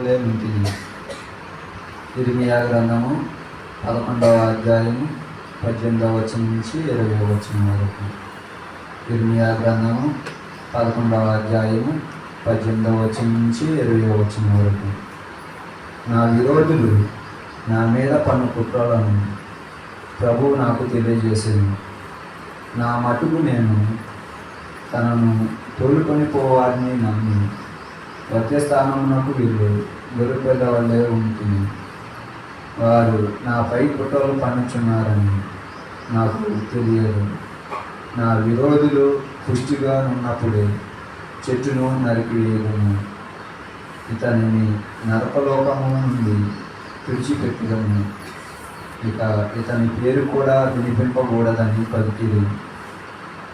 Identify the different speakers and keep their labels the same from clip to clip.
Speaker 1: వల్లే ఉంటుంది. ఇర్మియా గ్రంథము 11వ అధ్యాయము 18వ వచనం నుంచి 20వ వచనం వరకు. ఇర్మియా గ్రంథము 11వ అధ్యాయము 18వ వచనం నుంచి 20వ వచనం వరకు. నా విరోధులు నా మీద పన్ను కుట్రలను ప్రభువు నాకు తెలియజేసింది. నా మటుకు నేను తనను తోలుకొని పోవాలని నమ్మి స్థానమునకు వీళ్ళు గొర్రెపిల్ల వల్లే ఉంటుంది. వారు నాపై కుట్రలు పన్నుచున్నారని నాకు తెలియదు. నా విరోధులు పుష్టిగా ఉన్నప్పుడే చెట్టును నరికివేయను. ఇతనిని నరకలోకము నుండి విడిచిపెట్టదను. ఇక ఇతని పేరు కూడా వినిపింపకూడదని పలికిరి.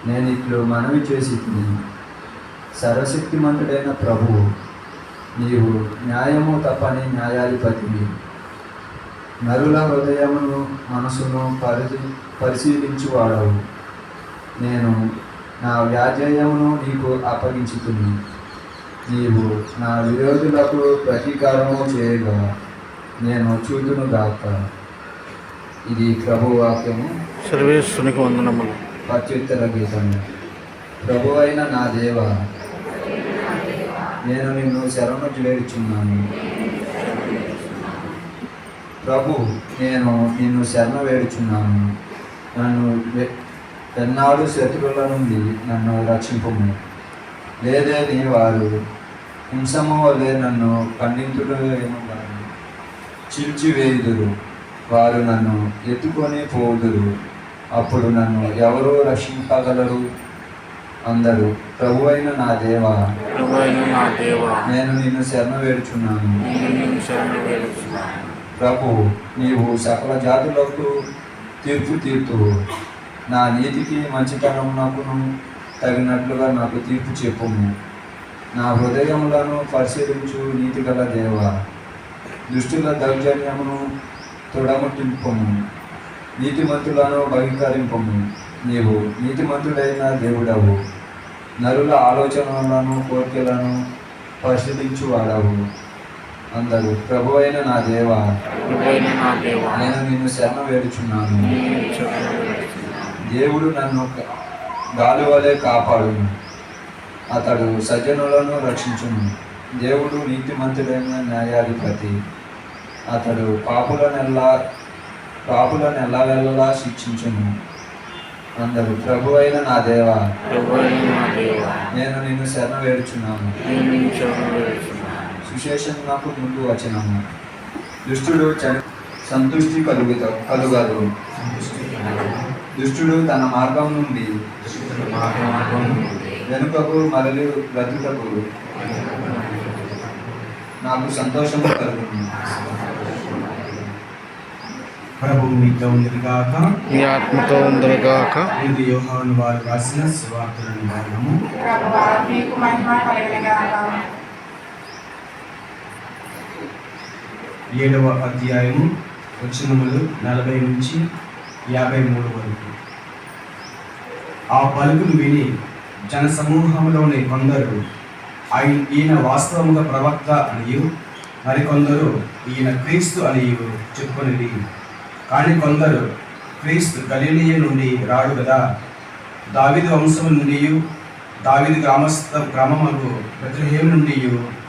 Speaker 1: నేను ఇట్లు మనవి చేసి సర్వశక్తిమంతుడైన ప్రభువు, నీవు న్యాయము తప్పని న్యాయాధిపతివి. నరుల హృదయమును మనసును పరిశీలించువాడవు. నేను నా వ్యాజ్యమును నీకు అప్పగించుతుంది. నీవు నా విరోధులకు ప్రతీకారము చేయగా నేను చూతును గాక. ఇది ప్రభు వాక్యము.
Speaker 2: సర్వేశ్వరునికి వందనములు.
Speaker 1: ప్రత్యుత్తర గీతము. ప్రభు అయిన నా దేవ, నేను నిన్ను శరణు వేడుచున్నాను. ప్రభు, నేను నిన్ను శరణ వేడుచున్నాను. నన్ను ఎన్నాడు శత్రువుల నుండి నన్ను రక్షింపుము. లేదని వారు హింసము వలె నన్ను ఖండించుటేమో కానీ చీల్చివేయుదురు. వారు నన్ను ఎత్తుకొని పోదురు. అప్పుడు నన్ను ఎవరు రక్షింపగలరు? అందరూ ప్రభు అయిన నా దేవా, నేను నిన్ను శరణ వేడుచున్నాను. ప్రభు, నీవు సకల జాతులకు తీర్పు తీర్తువు. నా నీతికి మంచితనం నాకును తగినట్లుగా నాకు తీర్పు చెప్పుము. నా హృదయములను పరిశీలించు నీతి గల దేవా, దుష్టుల దౌర్జన్యమును తొడముట్టింపము. నీతిమంతులను బహిష్కరింపము. నీవు నీతిమంతుడైన దేవుడవు. నరుల ఆలోచనలను కోరికలను పరిశీలించువాడవు. అందరూ ప్రభు అయిన నా దేవా, నేను నిన్ను శరణ వేడుచున్నాను. దేవుడు నన్ను గాలి వలె కాపాడును. అతడు సజ్జనులను రక్షించును. దేవుడు నీతిమంతుడైన న్యాయాధిపతి. అతడు పాపులను ఎల్లవెల్లలా శిక్షించును. అందరూ ప్రభు అయిన నా దేవా, నేను నిన్ను శరణ వేడుచున్నాను. సుశేషం నాకు ముందు వచనము. దుష్టుడు సంతుష్టి కలుగదు. దుష్టుడు తన మార్గం నుండి వెనుకకు మరలి బ్రతుకకు నాకు సంతోషము కలుగును.
Speaker 3: ప్రభువు మీతో ఉందిగాక,
Speaker 2: మీ ఆత్మతో ఉందిగాక.
Speaker 3: ఇది యోహాను వారు రాసిన సువార్తలోని భాగము. 7వ అధ్యాయము వచనములు 40 నుంచి 53 వరకు. ఆ పలుకులు విని జన సమూహంలోని కొందరు ఈయన వాస్తవముగా ప్రవక్త అనియు, మరికొందరు ఈయన క్రీస్తు అనియు చెప్పుకొనిది. కానీ కొందరు, క్రీస్తు గలిలయ నుండి రాడు కదా, దావీదు వంశము నుండి, దావీదు గ్రామముకు బెత్లెహేము నుండి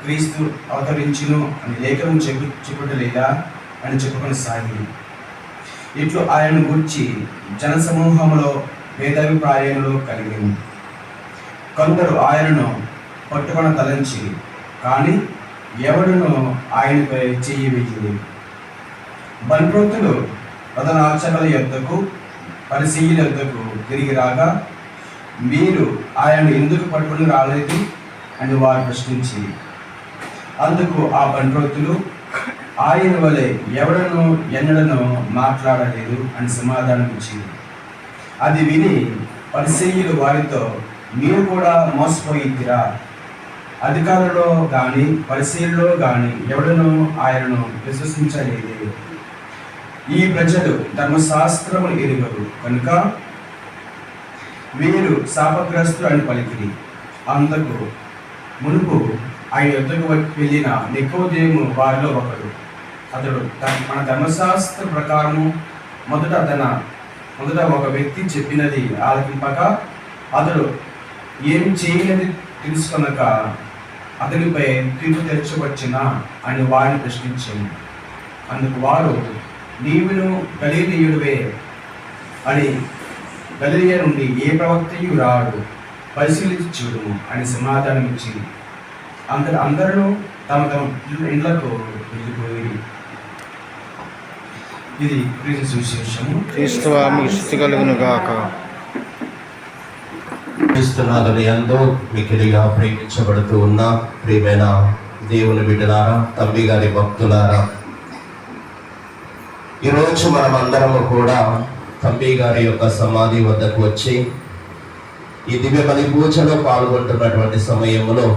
Speaker 3: క్రీస్తు అవతరించును అని లేఖనం చెప్పుటలేదా అని చెప్పుకొని సాగి. ఇట్లు ఆయనను గూర్చి జన సమూహంలో భేదాభిప్రాయాలు కలిగింది. కొందరు ఆయనను పట్టుకొన తలంచి, కానీ ఎవడును ఆయనపై చెయ్యి వేయలేదు. బంట్రోతులు ప్రధానార్చకుల యొద్దకు పరిసయ్యుల యొద్దకు తిరిగి రాగా, మీరు ఆయన ఎందుకు పట్టుకుని రాలేదు అని వారు ప్రశ్నించి, అందుకు ఆ బంట్రోతులు, ఆయన వలె ఎవడను ఎన్నడను మాట్లాడలేదు అని సమాధానం ఇచ్చింది. అది విని పరిసయ్యులు వారితో, మీరు కూడా మోసపోయిద్దిరా? అధికారులలో కానీ పరిసయ్యులలో కానీ ఎవడను ఆయనను విశ్వసించలేదే. ఈ ప్రజలు ధర్మశాస్త్రములు ఎరుగరు కనుక వీరు శాపగ్రస్తులు అని పలికిరి. అందుకు మునుపు ఆయన యుద్ధకు వెళ్ళిన నికోదేము వారిలో ఒకడు. అతడు మన ధర్మశాస్త్ర ప్రకారము మొదట ఒక వ్యక్తి చెప్పినది ఆలకింపక అతడు ఏం చేయనిది తెలుసుకొనక అతనిపై తీర్పు తెరచవచ్చునా అని వారిని ప్రశ్నించాను. అందుకు వారు, నీవును గలిలయుడివే అని, గలిలయ నుండి ఏ ప్రవక్తయు రాడు, పరిశీలించి చూడుము అని సమాధానం ఇచ్చింది. అందరూ తమ తమ ఇండ్లకు వెళ్ళిపోయి. ఇది క్రీస్తు సువిశేషము.
Speaker 2: క్రీస్తువా మీకు స్తుతి కలుగును గాక.
Speaker 4: క్రీస్తునాథుని యందు మిక్కిలిగా ప్రేమించబడుతూ ఉన్న ప్రియమైన దేవుని బిడ్డలారా, తంబి గారి భక్తులారా, ఈరోజు మనం అందరము కూడా తంబి గారి యొక్క సమాధి వద్దకు వచ్చి ఈ దివ్య బలి పూజలో పాల్గొంటున్నటువంటి సమయంలో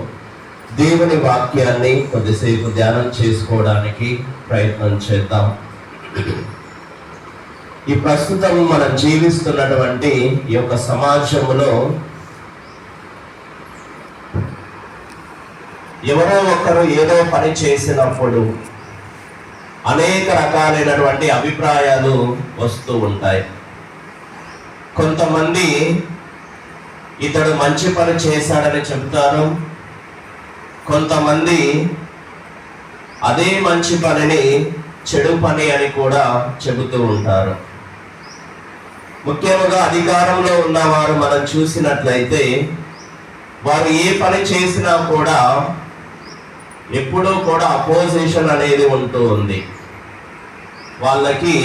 Speaker 4: దేవుని వాక్యాన్ని కొద్దిసేపు ధ్యానం చేసుకోవడానికి ప్రయత్నం చేద్దాం. ఈ ప్రస్తుతం మనం జీవిస్తున్నటువంటి ఈ యొక్క సమాజంలో ఎవరో ఒకరు ఏదో పని చేసినప్పుడు అనేక రకాలైనటువంటి అభిప్రాయాలు వస్తూ ఉంటాయి. కొంతమంది ఇతడు మంచి పని చేశాడని చెబుతారు, కొంతమంది అదే మంచి పనిని చెడు పని అని కూడా చెబుతూ ఉంటారు. ముఖ్యంగా అధికారంలో ఉన్నవారు మనం చూసినట్లయితే వారు ఏ పని చేసినా కూడా ఎప్పుడూ కూడా అపోజిషన్ అనేది ఉంటూ ఉంది. వాళ్ళకి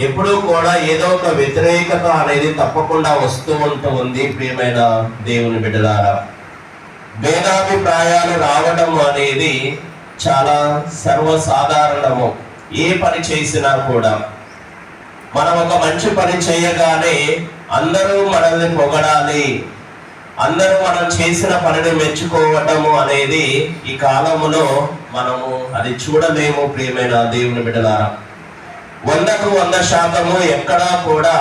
Speaker 4: ఎప్పుడూ కూడా ఏదో ఒక వ్యతిరేకత అనేది తప్పకుండా వస్తూ ఉంటూ ఉంది. ప్రియమైన దేవుని బిడ్డలారా, భేదాభిప్రాయాలు రావడం అనేది చాలా సర్వసాధారణము. ఏ పని చేసినా కూడా మనం ఒక మంచి పని చేయగానే అందరూ మనల్ని పొగడాలి, అందరూ మనం చేసిన పనిని మెచ్చుకోవటము అనేది ఈ కాలములో మనము అది చూడలేము. ప్రియమైన దేవుని బిడ్డలారా, 100కు 100% ఎక్కడా కూడా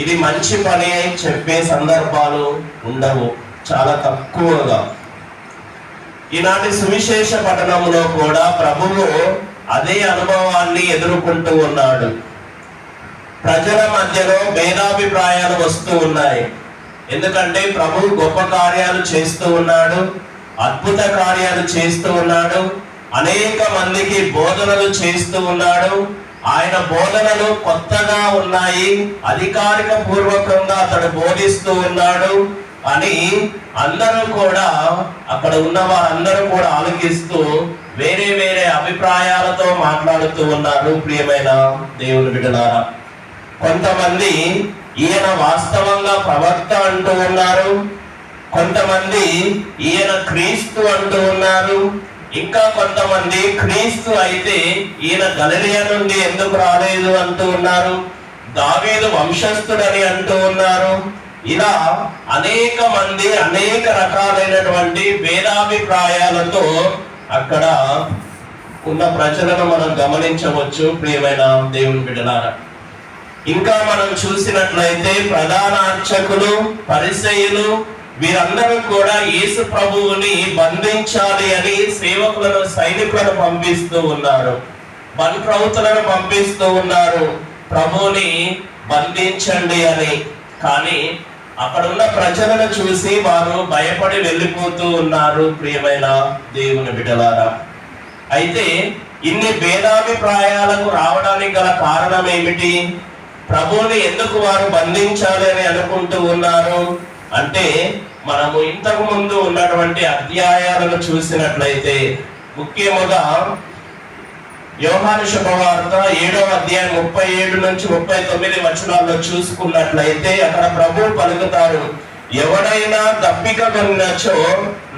Speaker 4: ఇది మంచి పని చెప్పే సందర్భాలు ఉండవు, చాలా తక్కువగా. ఈనాటి సువిశేష పఠనంలో కూడా ప్రభువు అదే అనుభవాన్ని ఎదుర్కొంటూ ఉన్నాడు. ప్రజల మధ్యలో భేదాభిప్రాయాలు వస్తూ ఉన్నాయి. ఎందుకంటే ప్రభు గొప్ప కార్యాలు చేస్తూ ఉన్నాడు, అద్భుత కార్యాలు చేస్తూ ఉన్నాడు, అనేక మందికి బోధనలు చేస్తూ ఉన్నాడు. ఆయన బోధనలు కొత్తగా ఉన్నాయి, అధికారిక పూర్వకంగా అతడు బోధిస్తూ ఉన్నాడు అని అందరూ కూడా, అక్కడ ఉన్న వారందరూ కూడా ఆలోచిస్తూ వేరే వేరే అభిప్రాయాలతో మాట్లాడుతూ ఉన్నారు. ప్రియమైన దేవుని బిడ్డలారా, కొంతమంది ఈయన వాస్తవంగా ప్రవక్త అంటూ ఉన్నారు, కొంతమంది ఈయన క్రీస్తు అంటూ ఉన్నారు, ఇంకా కొంతమంది క్రీస్తు అయితే ఈయన గలిలయ నుండి ఎందుకు రాలేదు అంటూ ఉన్నారు, దావీదు వంశస్థుడని అంటూ ఉన్నారు. ఇలా అనేక మంది అనేక రకాలైనటువంటి భేదాభిప్రాయాలతో అక్కడ ఉన్న ప్రజలను మనం గమనించవచ్చు. ప్రియమైన దేవుని బిడ్డలారా, ఇంకా మనం చూసినట్లయితే ప్రధాన అర్చకులు, పరిసయ్యులు వీరందరూ కూడా యేసు ప్రభువుని బంధించాలి అని సేవకులను, సైనికులను పంపిస్తూ ఉన్నారు, బంట్రౌతులను పంపిస్తూ ఉన్నారు, ప్రభువుని బంధించండి అని. కానీ అక్కడ ఉన్న ప్రజలను చూసి వారు భయపడి వెళ్ళిపోతూ ఉన్నారు. ప్రియమైన దేవుని బిడ్డలారా, అయితే ఇన్ని భేదాభిప్రాయాలకు రావడానికి గల కారణం ఏమిటి? ప్రభువుని ఎందుకు వారు బంధించాలి అని అనుకుంటూ ఉన్నారు అంటే, మనము ఇంతకు ముందు ఉన్నటువంటి అధ్యాయాలను చూసినట్లయితే, ముఖ్యముగా యోహాను శుభవార్త 7వ అధ్యాయం 37 నుంచి 39 వచనాల్లో చూసుకున్నట్లయితే అక్కడ ప్రభు పలుకుతారు, ఎవడైనా దప్పిక కొన్నచో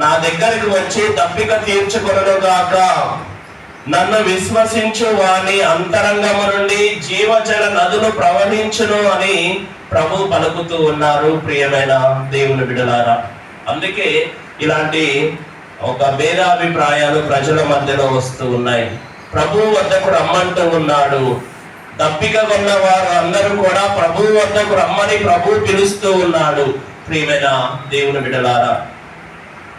Speaker 4: నా దగ్గరికి వచ్చి దప్పిక తీర్చుకొనును గాక, నన్ను విశ్వసించు వాని అంతరంగము నుండి జీవజల నదులు ప్రవహించును అని ప్రభు పలుకుతూ ఉన్నారు. ప్రియమైన దేవుని బిడ్డలారా, అందుకే ఇలాంటి ఒక భేదాభిప్రాయాలు ప్రజల మధ్యలో వస్తూ ఉన్నాయి. ప్రభు వద్దకు రమ్మంటూ ఉన్నాడు. దప్పిక కొన్న వారు అందరూ కూడా ప్రభు వద్దకు రమ్మని ప్రభు పిలుస్తూ ఉన్నాడు. ప్రియమైన దేవుని బిడ్డలారా,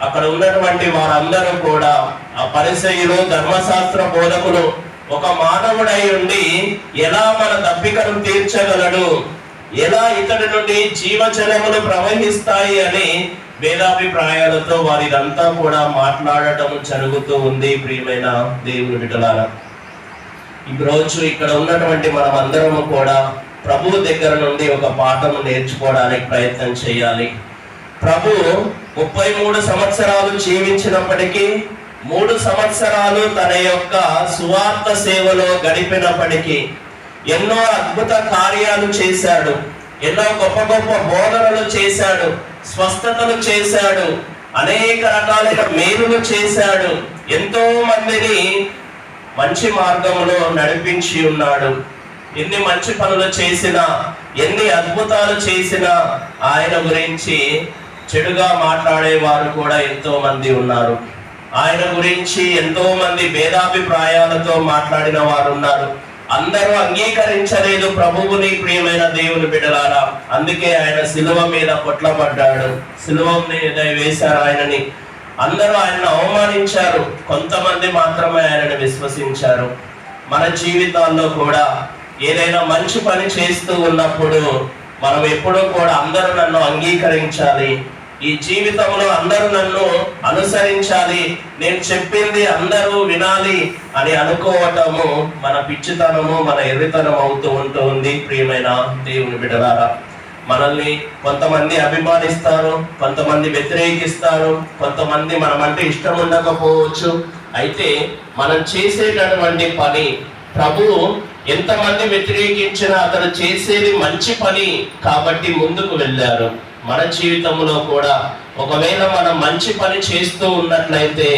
Speaker 4: అక్కడ ఉన్నటువంటి వారందరూ కూడా, ఆ పరిసయ్యులు, ధర్మశాస్త్ర బోధకులు, ఒక మానవుడై ఉండి ఎలా మన దప్పికను తీర్చగలడు, ఎలా ఇతడి నుండి జీవజలములు ప్రవహిస్తాయి అని భేదాభిప్రాయాలతో వారిదంతా కూడా మాట్లాడటం జరుగుతూ ఉంది. ప్రియమైన దేవుని బిడ్డలారా, ఈ రోజు ఇక్కడ ఉన్నటువంటి మనం అందరము కూడా ప్రభు దగ్గర నుండి ఒక పాఠం నేర్చుకోవడానికి ప్రయత్నం చేయాలి. ప్రభు 33 సంవత్సరాలు జీవించినప్పటికీ 3 సంవత్సరాలు తన యొక్క సువార్త సేవలో గడిపినప్పటికీ ఎన్నో అద్భుత కార్యాలు చేశాడు, ఎన్నో గొప్ప గొప్ప బోధనలు చేశాడు, స్వస్థతలు చేశాడు, అనేక రకాలైన మేలులు చేశాడు, ఎంతో మందిని మంచి మార్గంలో నడిపించి ఉన్నాడు. ఎన్ని మంచి పనులు చేసినా, ఎన్ని అద్భుతాలు చేసినా ఆయన గురించి చెడుగా మాట్లాడే వారు కూడా ఎంతో మంది ఉన్నారు. ఆయన గురించి ఎంతో మంది భేదాభిప్రాయాలతో మాట్లాడిన వారు ఉన్నారు. అందరూ అంగీకరించలేదు ప్రభువుని. ప్రియమైన దేవుని బిడ్డలారా, అందుకే ఆయన సిలువ మీద కొట్లబడ్డాడు, సిలువ మీద వేశారు ఆయనని. అందరూ ఆయనను అవమానించారు, కొంతమంది మాత్రమే ఆయనను విశ్వసించారు. మన జీవితాల్లో కూడా ఏదైనా మంచి పని చేస్తూ ఉన్నప్పుడు మనం ఎప్పుడూ కూడా అందరూ నన్ను అంగీకరించాలి, ఈ జీవితంలో అందరూ నన్ను అనుసరించాలి, నేను చెప్పింది అందరూ వినాలి అని అనుకోవటము మన పిచ్చితనము, మన ఎర్రితనం అవుతూ ఉంటుంది. ప్రియమైన దేవుని బిడ్డలారా, మనల్ని కొంతమంది అభిమానిస్తారు, కొంతమంది వ్యతిరేకిస్తారు, కొంతమంది మనమంటే ఇష్టం ఉండకపోవచ్చు. అయితే మనం చేసేటటువంటి పని ప్రభువు ఎంతమంది వ్యతిరేకించినా అతను చేసేది మంచి పని కాబట్టి ముందుకు వెళ్ళారు. మన జీవితంలో కూడా ఒకవేళ మనం మంచి పని చేస్తూ ఉన్నట్లయితే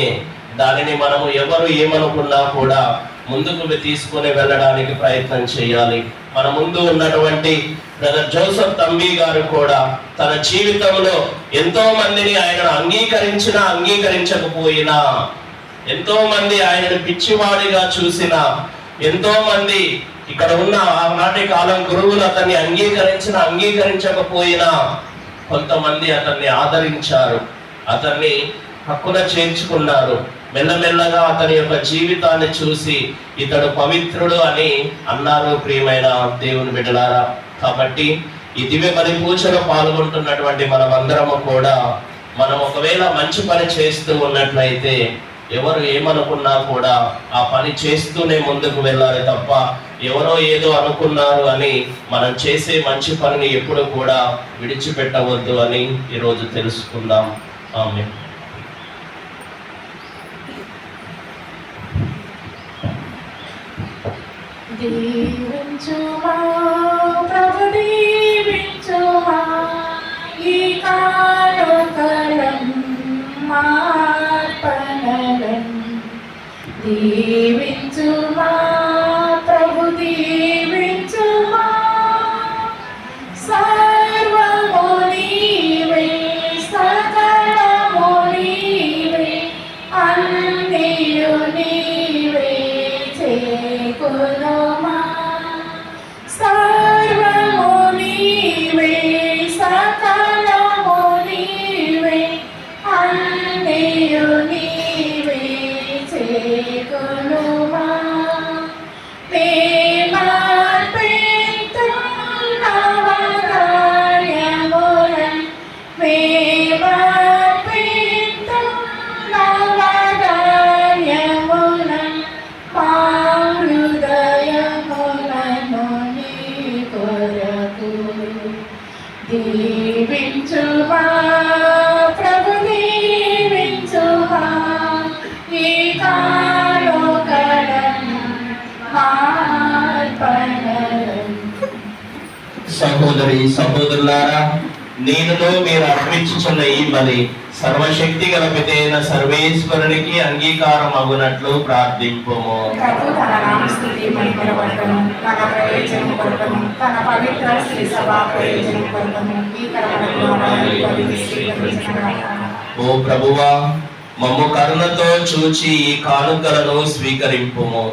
Speaker 4: దానిని మనము ఎవరు ఏమనుకున్నా కూడా ముందుకు తీసుకొని వెళ్ళడానికి ప్రయత్నం చేయాలి. మన ముందు ఉన్నటువంటి బ్రదర్ జోసెఫ్ తంబి గారు కూడా తన జీవితంలో ఎంతో మందిని ఆయన అంగీకరించినా అంగీకరించకపోయినా, ఎంతో మంది ఆయనను పిచ్చివాడిగా చూసిన, ఎంతో మంది ఇక్కడ ఉన్న ఆనాటి కాలం గురువులు అతన్ని అంగీకరించినా అంగీకరించకపోయినా కొంతమంది అతన్ని ఆదరించారు, అతన్ని హక్కున చేర్చుకున్నారు. మెల్లమెల్లగా అతని యొక్క జీవితాన్ని చూసి ఇతడు పవిత్రుడు అని అన్నారు. ప్రియమైన దేవుని బిడ్డలారా, కాబట్టి ఈ దివ్య బలి పూజలో పాల్గొంటున్నటువంటి మనమందరము కూడా మనం ఒకవేళ మంచి పని చేస్తూ ఉన్నట్లయితే ఎవరు ఏమనుకున్నా కూడా ఆ పని చేస్తూనే ముందుకు వెళ్ళాలి తప్ప ఎవరో ఏదో అనుకున్నారు అని మనం చేసే మంచి పనిని ఎప్పుడు కూడా విడిచిపెట్టవద్దు అని ఈరోజు తెలుసుకుందాం. ఆమేన్.
Speaker 5: దీవించుమా ప్రభు దీవించుమా, ఈ కాలకలం మార్పణలం. దీవించుమా ప్రభు దీవించుమా, సర్వము నీవే సకలము నీవే, అన్నియు నీవే చేకునుమా. సర్వము నీవే సకలము నీవే, అన్నియు నీవే చేకునుమా. దీవించుమా ప్రభు దీవించుమా, ఈ కాలకలం మార్పణలం.
Speaker 4: సహోదరి సహోదరులారా, నేనులో మీరు అర్పించుచున్న ఈ బలి సర్వశక్తి గల పితైన సర్వేశ్వరునికి అంగీకారం అగునట్లు ప్రార్థింపుము.
Speaker 5: ప్రభు తన నామస్తుతి మహిమల కొరకును, మన ప్రయోజనం కొరకును, తన పవిత్ర శ్రీ సభా ప్రయోజనం కొరకును ఈ కర్మలను మనల్ని స్వీకరించుగాక.
Speaker 4: ఓ ప్రభువా, మమ్ము కరుణతో చూచి ఈ కానుకలను స్వీకరింపుము.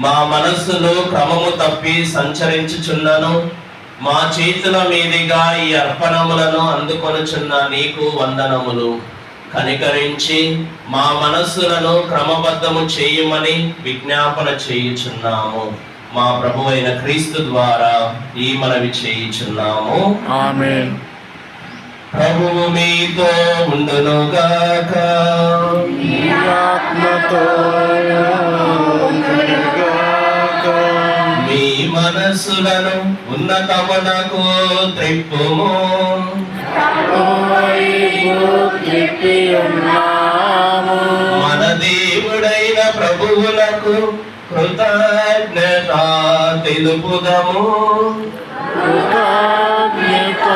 Speaker 4: మా మనస్సులో క్రమము తప్పి సంచరించుచున్నను, మా చేతుల మీదుగా ఈ అర్పణములను అందుకొనుచున్న నీకు వందనములు. కనికరించి మా మనస్సులను క్రమబద్ధము చేయమని విజ్ఞాపన చేయుచున్నాము. మా ప్రభువైన క్రీస్తు ద్వారా ఈ మనవి చేయుచున్నాము.
Speaker 2: ఆమేన్.
Speaker 4: ప్రభువు మీతో ఉండునుగాక.
Speaker 2: నీ ఆత్మతో ఉండునుగాక.
Speaker 4: మీ మనస్సులను ఉన్నతమునకు త్రిప్పుము.
Speaker 2: ప్రభువైపు త్రిప్పి ఉన్నాము.
Speaker 4: మన దేవుడైన ప్రభువులకు కృతజ్ఞత తెలుపుదము.
Speaker 2: కృతజ్ఞత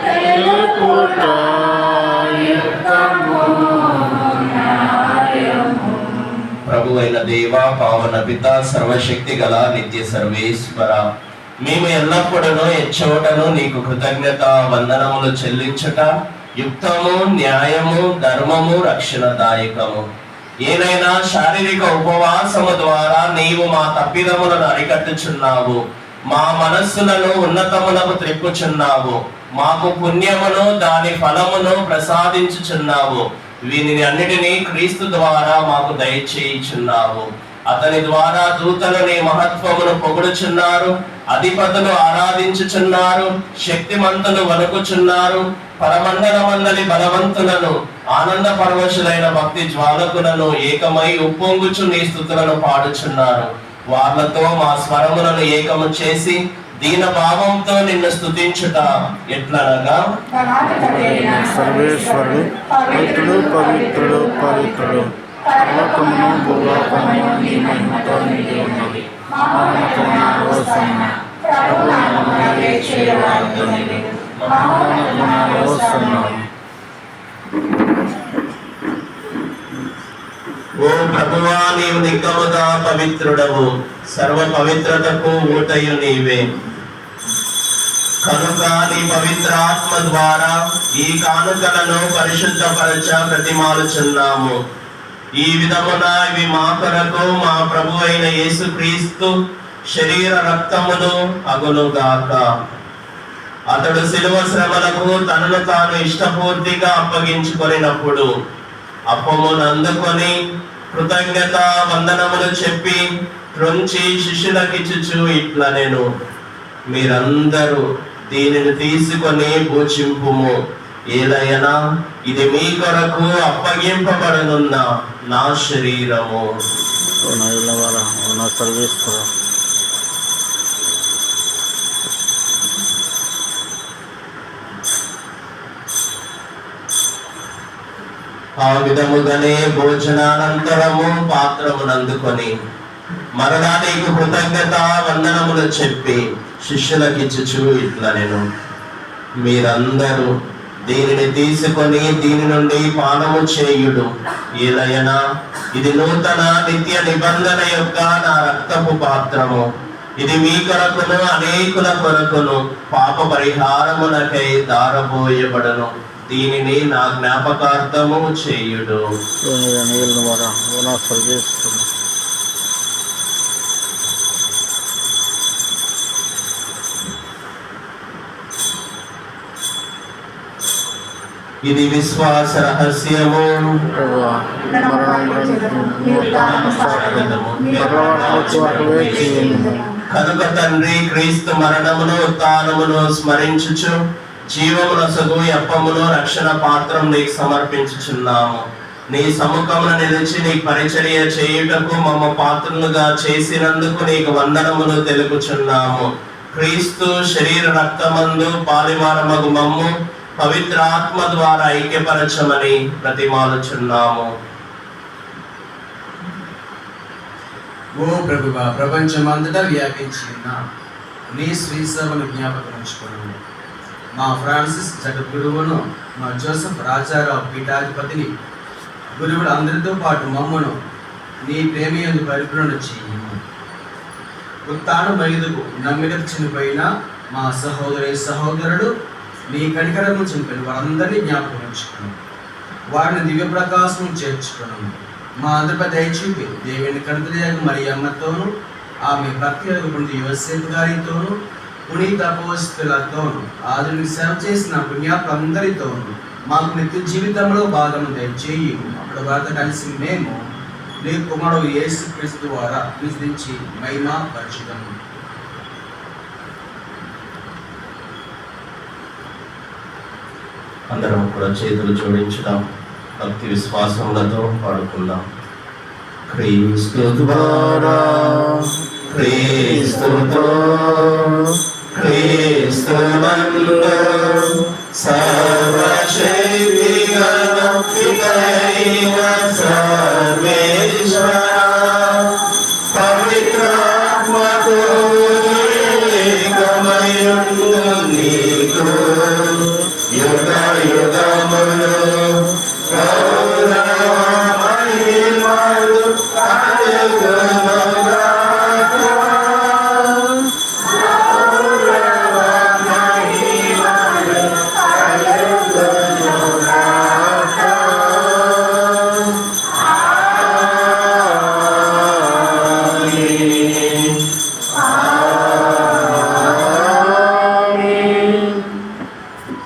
Speaker 2: తెలుపుట యుక్తము.
Speaker 4: ప్రభువైన దేవ, పావన పిత, సర్వశక్తి గల నిత్య సర్వేశ్వర, మేము ఎల్లప్పుడూ ఎచ్చోటను నీకు కృతజ్ఞత వందనములు చెల్లించుట యుక్తము, న్యాయము, ధర్మము, రక్షణదాయకము. ఏనైనా శారీరక ఉపవాసము ద్వారా నీవు మా తప్పిదములను అరికట్టుచున్నావు. మా మనస్సులను ఉన్నతములకు త్రిప్పుచున్నావు. మాకు పుణ్యమును దాని ఫలమును ప్రసాదించుచున్నావు. వీనిని అన్నిటినీ క్రీస్తు ద్వారా మాకు దయచేయుచున్నావు. అతని ద్వారా దూతలు నీ మహత్వమును పొగుడుచున్నారు. అధిపతులు ఆరాధించుచున్నారు. శక్తిమంతులు వణుకుచున్నారు. పరమండలమందలి బలవంతులను, ఆనంద పరవశులైన భక్తి జ్వాలకులను ఏకమై ఉప్పొంగుచు నీ స్తుతులను పాడుచున్నారు. వాళ్ళతో మా స్వరములను ఏకము చేసి దీన భావంతో నిన్ను స్తుతించుట ఎట్లనగా,
Speaker 2: సర్వేశ్వరుడు పవిత్రుడు, పవిత్రుడు, పవిత్రుడు. పర్వతమును భూలోకమును నీ మహిమతో నిండి ఉన్నది. మహోన్నతమైన హోసన్నా. ప్రభువును చేయువానికి మహోన్నతమైన హోసన్నా.
Speaker 4: ఓ ప్రభువా, నీవు నిక్కముగా పవిత్రుడవు. సర్వ పవిత్రతకు ఊటయు నీవే. కనుక నీ పవిత్ర ఆత్మ ద్వారా ఈ కానుకలను పరిశుద్ధపరచ ప్రతిమాలుచున్నాము. ఈ విధమున ఇవి మా కొరకు మా ప్రభు అయిన యేసుక్రీస్తు శరీర రక్తములు అగునుగాక. అతడు శిలువ శ్రమలకు తనను తాను ఇష్టపూర్తిగా అప్పగించుకొనినప్పుడు అప్పమును అందుకొని కృతజ్ఞత వందనములు చెప్పి త్రుంచి శిష్యులకిచ్చుచు ఇట్లనెను, మీరందరూ దీనిని తీసుకొని భుజింపుము. ఏలయనా ఇది మీ కొరకు అప్పగింపబడనున్న నా శరీరము.
Speaker 2: నా సర్వేశ్వర.
Speaker 4: ఆ విధముగానే భోజనానంతరము పాత్రమునందుకొని మరలా నీకు కృతజ్ఞత వందనములు చెప్పి శిష్యులకిచ్చుచు ఇట్లనెను, మీరందరూ దీనిని తీసుకొని దీని నుండి పానము చేయుడు. ఏలయనా ఇది నూతన నిత్య నిబంధన యొక్క నా రక్తపు పాత్రము. ఇది మీ కొరకును అనేకుల కొరకును పాప పరిహారమునకై దారబోయబడను. దీనిని నా జ్ఞాపకార్థము చేయుడు.
Speaker 2: నా సర్వేశ్వర.
Speaker 4: ఇది విశ్వాస రహస్యము. కనుక తండ్రి, క్రీస్తు మరణమును ఉత్థానమును స్మరించుచు జీవమునసగు అప్పమును రక్షణ పాత్రం నీకు సమర్పించుచున్నాము. నీ సముఖమును నిలిచి నీ పరిచర్య చేయుటకు మమ్మ పాత్రులుగా చేసినందుకు నీకు వందనములు తెలుపుచున్నాము. క్రీస్తు శరీర రక్తమందు పాలివారమగు మమ్ము పవిత్ర ఆత్మ ద్వారా ఐక్యపరచమని ప్రతిమాలుచున్నాము.
Speaker 3: ఓ ప్రభువా, ప్రపంచమంతటా వ్యాపించి ఉన్న నీ శ్రీసభను జ్ఞాపకం ఉంచుకున్నాము. మా ఫ్రాన్సిస్ జగద్గురువును, మా జోసెఫ్ రాజారావు పీఠాధిపతిని, గురువులు అందరితో పాటు మమ్మను నీ ప్రేమయందు పరిపూర్ణ చేయము. ఉత్తాన మైదుకు నమ్మిక చనిపోయిన మా సహోదరుడు నీ కనికరము చంపిన వారందరినీ జ్ఞాపకం ఉంచుకున్నాము. వారిని దివ్య ప్రకాశం చేర్చుకున్నాము. మా అందరిపై దయచూపి దేవుని కనుతయాగు మరి అమ్మతోనూ, ఆమె భక్తి పుణ్య యోసేపు గారితోనూ, పునీత అపోస్తులతోనూ, ఆదుని సేవ చేసిన పుణ్యాత్ములందరితోనూ మాకు నిత్య జీవితంలో భాగము దయచేయి. అప్పుడు వారితో కలిసి మేము నీ కుమారుడు యేసు క్రీస్తు ద్వారా విధించి మహిమ పరిచితము.
Speaker 4: అందరం కూడా చేతులు జోడించుదాం, భక్తి విశ్వాసములతో పాడుకుందాం. క్రీస్తు ద్వారా క్రీస్తుతో క్రీస్తునందు సర్వశక్తిగల పితైన సర్వేశ్వర పవిత్రాత్మతో ఏకమయుండు నీకు యుగ యుగములు గౌరవ మహిమలు కలుగునుగాక.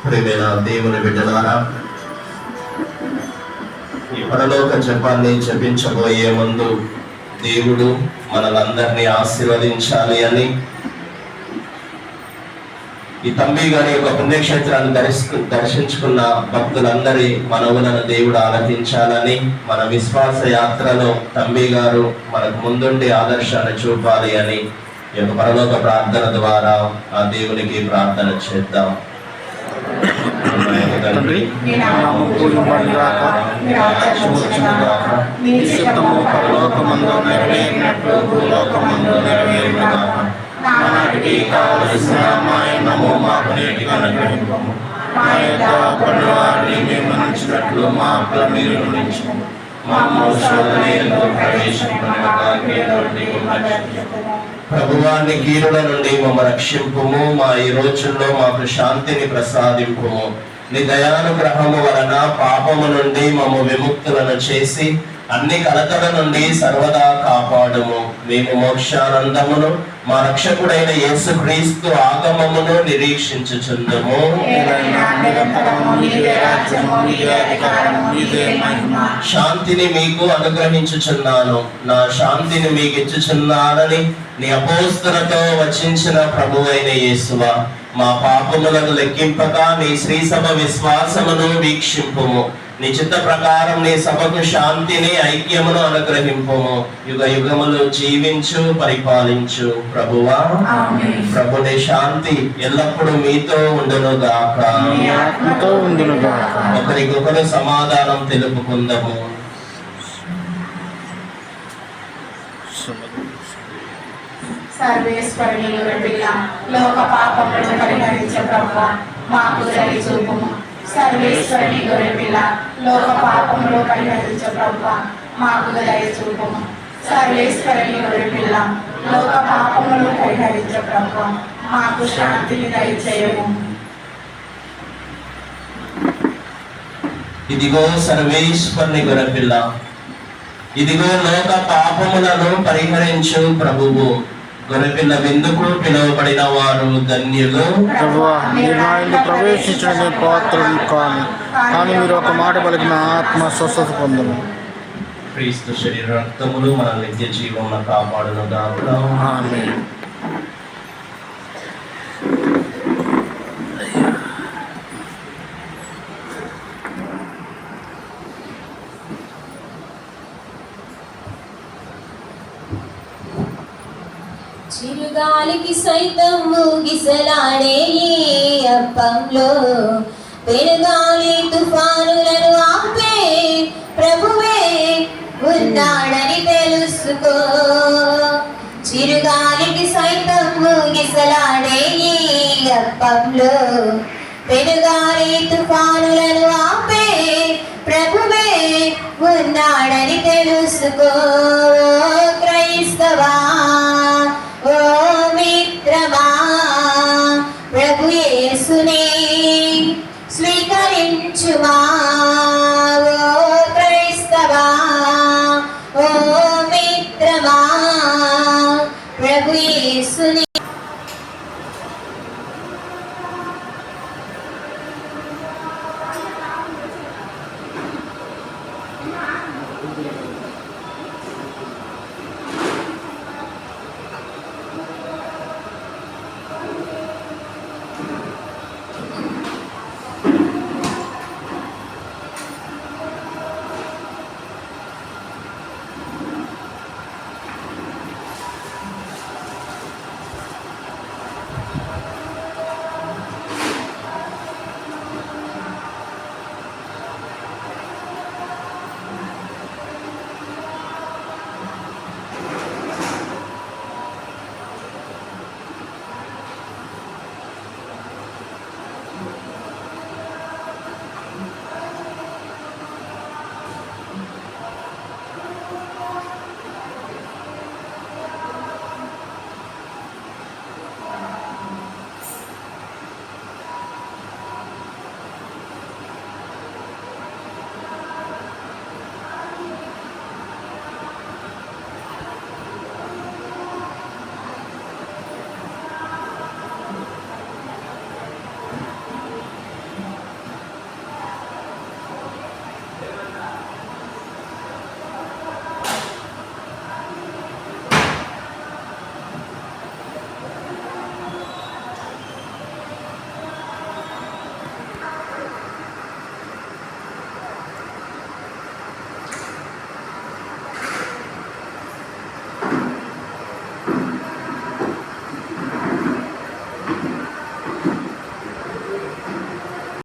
Speaker 4: ప్రియమైన దేవుని బిడ్డలారా, ఈ పరలోక జపాన్ని జపించబోయే ముందు దేవుడు మనలందరినీ ఆశీర్వదించాలి అని ఈ తంబి గారి యొక్క పుణ్యక్షేత్రాన్ని దర్శించుకున్న భక్తులందరి మనవులను దేవుడు ఆలకించాలని, మన విశ్వాస యాత్రలో తంబి గారు మనకు ముందుండి ఆదర్శాన్ని చూపాలి అని ఈ యొక్క పరలోక ప్రార్థన ద్వారా ఆ దేవునికి ప్రార్థన చేద్దాం.
Speaker 2: తండ్రి, నీ నామము పూజింపబడుగాక, నీ రాజ్యం వచ్చుగాక, నీ చిత్తము పరలోకమందు నెరవేరినట్లు భూలోకమందు నెరవేరుగాక. నానాటికి కావలసిన మా అన్నము మాకు నేటిగా అనుగ్రహింపము. మా యొక్క అప్పుల వారిని మేము మన్నించినట్లు మా అప్పుల మీరు మన్నించుము. మమ్మల్ని శోధనయందు ప్రవేశింపనివ్వక కీడుల నుండి మమ్మల్ని రక్షించుము.
Speaker 4: ప్రభువాన్ని కీడుల నుండి మమ్మ రక్షింపుము. మా ఈ రోజుల్లో మాకు శాంతిని ప్రసాదింపుము. నీ దయానుగ్రహము వలన పాపము నుండి మమ్మ విముక్తులను చేసి అన్ని కలతల నుండి సర్వదా కాపాడుము. మేము మోక్షానందమును మా రక్షకుడైన యేసుక్రీస్తు ఆగమమును నిరీక్షించుచుందుము. శాంతిని మీకు అనుగ్రహించుచున్నాను, నా శాంతిని మీకు ఇచ్చుచున్నానని నీ అపోస్తలతో వచించిన ప్రభువైన యేసువా, మా పాపములను లెక్కింపక నీ శ్రీ సభ విశ్వాసమును వీక్షింపుము. నీ చిత్త ప్రకారం నీ సభకు శాంతిని ఐక్యమును అనుగ్రహింపుము. యుగ యుగములు జీవించు పరిపాలించు ప్రభువా. ప్రభుని శాంతి ఎల్లప్పుడూ మీతో ఉండునుగాక. ఒకరికొకరు సమాధానం తెలుపుకుందాము.
Speaker 5: సర్వేశ్వరుని పిల్ల లోక పాపములను పరిహరించే ప్రభువా, మాకు దయ చూపుము. సర్వేశ్వరుని పిల్ల లోక పాపములు పరిహరించే ప్రభువా, మాకు దయ చూపుము. సర్వేశ్వరుని పిల్ల లోక పాపములు పరిహరించే ప్రభువా, మాకు శాంతిని దయచేయము.
Speaker 4: ఇదిగో సర్వేశ్వరుని గొర్రెపిల్ల, ఇదిగో లోక పాపములను పరిహరించు ప్రభువు. గొర్రెపిల్ల విందుకు పిలువబడిన వారు ధన్యులు.
Speaker 2: ప్రభువా, మీరు నా ఇందు ప్రవేశించడమే పాత్రను కాను, కానీ మీరు ఒక మాట పలికిన ఆత్మ స్వస్థత పొందును.
Speaker 4: క్రీస్తు శరీర రక్తములు మన నిత్య జీవమును కాపాడును గాక.
Speaker 2: ఆమేన్.
Speaker 6: చిరుగాలికి సైతం గిసలాడే ఈ అప్పంలో పెనుగాలి తుఫానులను ఆపే ప్రభువే ఉన్నాడని తెలుసుకో. చిరుగాలికి సైతం గిసలాడే ఈ అప్పంలో పెనుగాలి తుఫానులను ఆపే ప్రభువే ఉన్నాడని తెలుసుకో. క్రైస్తవా